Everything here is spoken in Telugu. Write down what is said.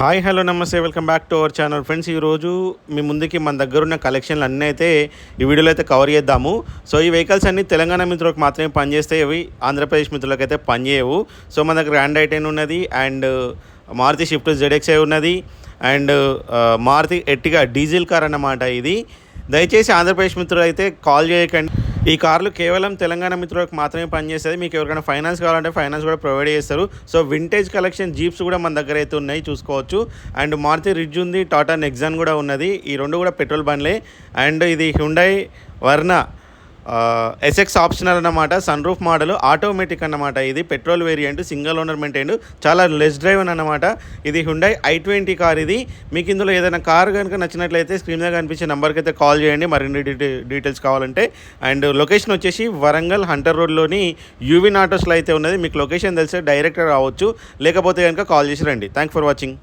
హాయ్ హలో నమస్తే welcome back to our channel friends. ఈరోజు మీ ముందుకి మన దగ్గర ఉన్న కలెక్షన్లు అన్నీ అయితే ఈ వీడియోలో అయితే కవర్ చేద్దాము. సో ఈ వెహికల్స్ అన్నీ తెలంగాణ మిత్రులకు మాత్రమే పనిచేస్తాయి, ఇవి ఆంధ్రప్రదేశ్ మిత్రులకు అయితే పనిచేయవు. సో మన దగ్గర గ్రాండ్ ఐటెన్ ఉన్నది, అండ్ మారుతి షిఫ్ట్ ZXi ఉన్నది, and Maruti Ertiga diesel car అన్నమాట. ఇది దయచేసి ఆంధ్రప్రదేశ్ మిత్రులు అయితే కాల్ చేయకండి. ఈ కార్లు కేవలం తెలంగాణ మిత్రులకు మాత్రమే పనిచేస్తుంది. మీకు ఎవరికైనా ఫైనాన్స్ కావాలంటే ఫైనాన్స్ కూడా ప్రొవైడ్ చేస్తారు. సో వింటేజ్ కలెక్షన్ జీప్స్ కూడా మన దగ్గర అయితే ఉన్నాయి, చూసుకోవచ్చు. అండ్ మారుతి రిడ్జ్ ఉంది, టాటా నెక్సాన్ కూడా ఉన్నది. ఈ రెండు కూడా పెట్రోల్ బండ్లే. అండ్ ఇది హ్యుండై వర్ణ SX ఆప్షనల్ అన్నమాట, సన్ రూఫ్ మోడల్, ఆటోమేటిక్ అన్నమాట. ఇది petrol variant, single owner maintain, చాలా లెస్ డ్రైవ్ అన్నమాట. ఇది హ్యుండై i20 కార్. ఇది మీకు ఇందులో ఏదైనా కార్ కనుక నచ్చినట్లయితే స్క్రీన్ మీద కనిపించే నెంబర్కి అయితే కాల్ చేయండి మరిన్ని డీటెయిల్స్ కావాలంటే. అండ్ లొకేషన్ వచ్చేసి వరంగల్ హంటర్ రోడ్లోని యూవిన్ ఆటోస్లో అయితే ఉన్నది. మీకు లొకేషన్ తెలిస్తే డైరెక్ట్గా రావచ్చు, లేకపోతే కనుక కాల్ చేసి రండి. Thanks for watching.